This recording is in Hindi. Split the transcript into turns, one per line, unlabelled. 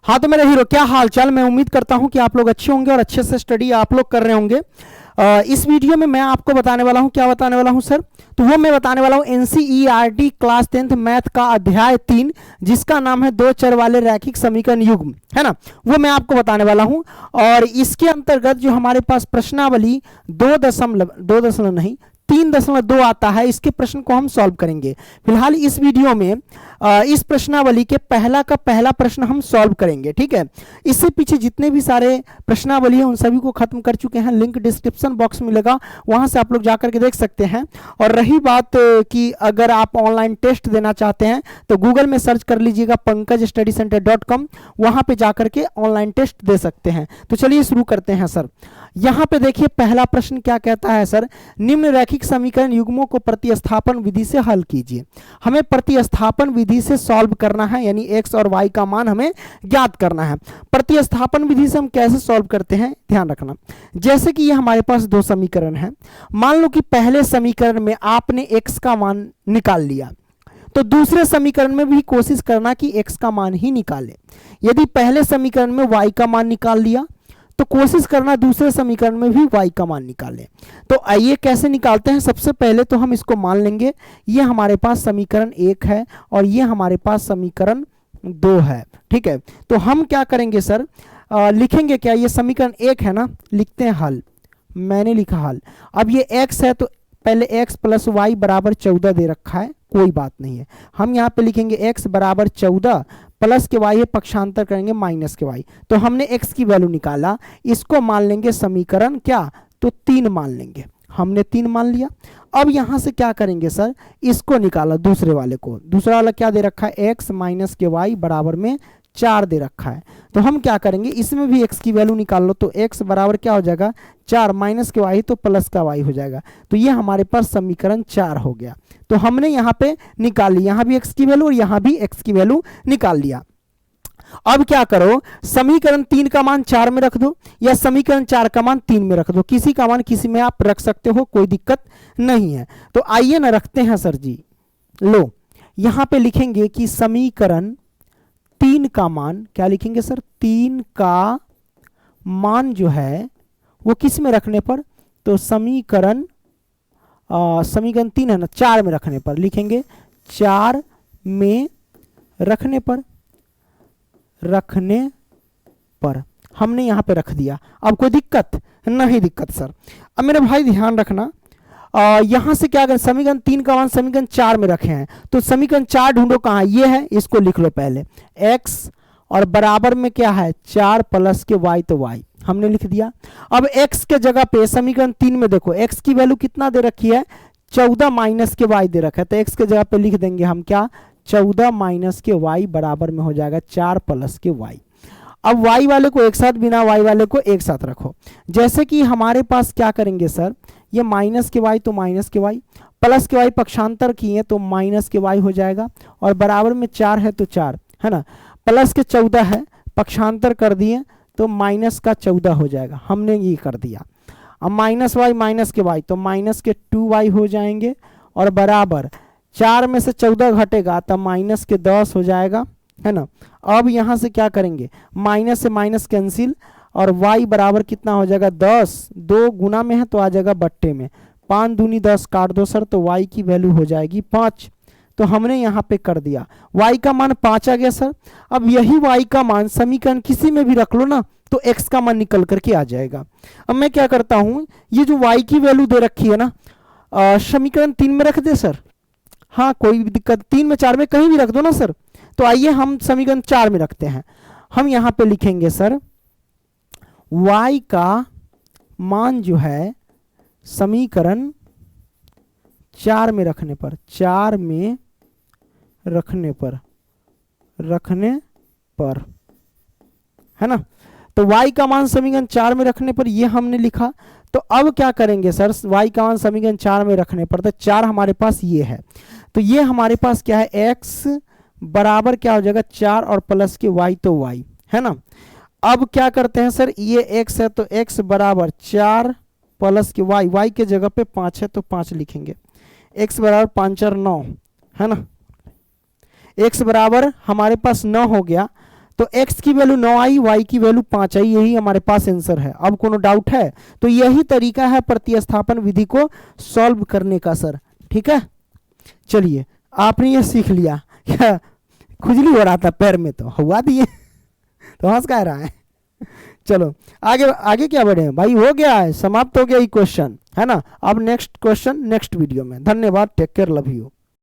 हाँ तो मेरे हीरो, क्या हाल चाल। मैं उम्मीद करता हूं कि आप लोग अच्छे होंगे और अच्छे से स्टडी आप लोग कर रहे होंगे। इस वीडियो में मैं आपको बताने वाला हूं, क्या बताने वाला हूं सर, तो वो मैं बताने वाला हूं एनसीईआरटी क्लास 10th मैथ का अध्याय 3, जिसका नाम है दो चर वाले रैखिक समीकरण युग्म, है ना। वो मैं आपको बताने वाला हूं। और इसके अंतर्गत जो हमारे पास प्रश्नावली 2 दशमलव नहीं 3.2 आता है, इसके प्रश्न को हम सॉल्व करेंगे। फिलहाल इस वीडियो में इस प्रश्नावली के पहला का पहला प्रश्न हम सॉल्व करेंगे, ठीक है। इससे पीछे जितने भी सारे प्रश्नावली है उन सभी को खत्म कर चुके हैं, लिंक डिस्क्रिप्शन बॉक्स में मिलेगा, वहां से आप लोग जाकर के देख सकते हैं। और रही बात कि अगर आप ऑनलाइन टेस्ट देना चाहते हैं तो गूगल में सर्च कर लीजिएगा pankajstudycenter.com, वहां पे जाकर के ऑनलाइन टेस्ट दे सकते हैं। तो चलिए शुरू करते हैं सर। यहां पे देखिए पहला प्रश्न क्या कहता है सर, निम्न रैखिक समीकरण युग्मों को प्रतिस्थापन विधि से हल कीजिए। हमें प्रतिस्थापन विधि से सॉल्व करना है, यानी x और y का मान हमें ज्ञात करना है। प्रतिस्थापन विधि से हम कैसे सॉल्व करते हैं, ध्यान रखना। जैसे कि ये हमारे पास दो समीकरण हैं, मान लो कि पहले समीकरण में आपने x का मान निकाल लिया, तो दूसरे समीकरण में भी कोशिश करना कि x का मान ही निकाले। यदि पहले समीकरण में y का मान निकाल लिया तो कोशिश करना दूसरे समीकरण में भी y का मान निकालें। तो आइए कैसे निकालते हैं। सबसे पहले तो हम इसको मान लेंगे, ये हमारे पास समीकरण 1 है और ये हमारे पास समीकरण 2 है, ठीक है। तो हम क्या करेंगे सर, लिखेंगे क्या, ये समीकरण 1 है ना, लिखते हैं हल। मैंने लिखा हल। अब ये x है तो पहले x प्लस वाई बराबर 14 दे रखा है, कोई बात नहीं है। हम यहाँ पे लिखेंगे x बराबर 14 प्लस के y है, पक्षांतर करेंगे माइनस के y। तो हमने x की वैल्यू निकाला, इसको मान लेंगे समीकरण क्या, तो 3 मान लेंगे। हमने 3 मान लिया। अब यहां से क्या करेंगे सर, इसको निकाला दूसरे वाले को। दूसरा वाला क्या दे रखा है, x माइनस के y बराबर में 4 दे रखा है। तो हम क्या करेंगे, इसमें भी x की वैल्यू निकाल लो, तो x बराबर क्या हो जाएगा 4 माइनस के y तो प्लस का y हो जाएगा। तो ये हमारे पास समीकरण 4 हो गया। तो हमने यहाँ पे निकाल लिया, यहाँ भी x की वैल्यू और यहाँ भी x की वैल्यू निकाल लिया। अब क्या करो, समीकरण 3 का मान 4 में रख दो या समीकरण 4 का मान 3 में रख दो, किसी का मान किसी में आप रख सकते हो, कोई दिक्कत नहीं है। तो आइए ना रखते हैं सर जी। लो यहां पे लिखेंगे कि समीकरण 3 का मान, क्या लिखेंगे सर, 3 का मान जो है वो किस में रखने पर, तो समीकरण 3 है ना, 4 में रखने पर लिखेंगे, 4 में रखने पर हमने यहां पे रख दिया। अब कोई दिक्कत नहीं, दिक्कत सर। अब मेरे भाई ध्यान रखना, यहां से क्या करें, समीकरण 3 का मान समीकरण 4 में रखे हैं, तो समीकरण 4 ढूंढो कहां, ये है, इसको लिख लो पहले, x और बराबर में क्या है 4 प्लस के y, तो y हमने लिख दिया। अब x के जगह पे समीकरण 3 में देखो x की वैल्यू कितना दे रखी है, 14 माइनस के y दे रखा है, तो x के जगह पे लिख देंगे हम क्या, 14 माइनस के y बराबर में हो जाएगा 4 प्लस के y। अब y वाले को एक साथ, बिना y वाले को एक साथ रखो। जैसे कि हमारे पास क्या करेंगे सर, ये माइनस के y तो माइनस के y, प्लस के y पक्षांतर किए तो माइनस के y हो जाएगा, और बराबर में 4 है तो 4 है ना, प्लस के 14 है, पक्षांतर कर दिए तो माइनस का 14 हो जाएगा, हमने ये कर दिया। अब माइनस y माइनस के y तो माइनस के 2y हो जाएंगे, और बराबर 4 में से 14 घटेगा तो माइनस के 10 हो जाएगा, है ना। अब यहां से क्या करेंगे, माइनस से माइनस कैंसिल, और y बराबर कितना हो जाएगा 10, 2 गुना में है तो आ जाएगा बट्टे में, 5 दूनी 10 काट दो सर, तो y की वैल्यू हो जाएगी 5। तो हमने यहाँ पे कर दिया, y का मान 5 आ गया सर। अब यही y का मान समीकरण किसी में भी रख लो ना, तो x का मान निकल करके आ जाएगा। अब मैं क्या करता हूं, ये जो y की वैल्यू दे रखी है ना, समीकरण 3 में रख दे सर, हाँ कोई भी दिक्कत, 3 में 4 में कहीं भी रख दो ना सर। तो आइए हम समीकरण 4 में रखते हैं। हम यहां पे लिखेंगे सर, y का मान जो है समीकरण 4 में रखने पर, 4 में रखने पर है ना, तो y का मान समीकरण 4 में रखने पर ये हमने लिखा। तो अब क्या करेंगे सर, y का मान समीकरण 4 में रखने पर, तो 4 हमारे पास ये है, तो ये हमारे पास क्या है, x बराबर क्या हो जाएगा 4 और प्लस के y तो y, है ना। अब क्या करते हैं सर, ये x है तो x बराबर 4 प्लस के y, y के जगह पे 5 है तो 5 लिखेंगे, x बराबर 5 और 9, है ना। x बराबर हमारे पास 9 हो गया, तो x की वैल्यू 9 आई, y की वैल्यू 5 आई, यही हमारे पास आंसर है। अब कोनो डाउट है? तो यही तरीका है प्रतिस्थापन विधि को सॉल्व करने का सर, ठीक है। चलिए आपने ये सीख लिया। क्या खुजली हो रहा था पैर में, तो हुआ दिए तो हंस कह रहा है। चलो आगे आगे क्या बढ़े भाई, हो गया है, समाप्त हो गया ये क्वेश्चन, है ना। अब नेक्स्ट क्वेश्चन नेक्स्ट वीडियो में। धन्यवाद, टेक केयर, लव यू।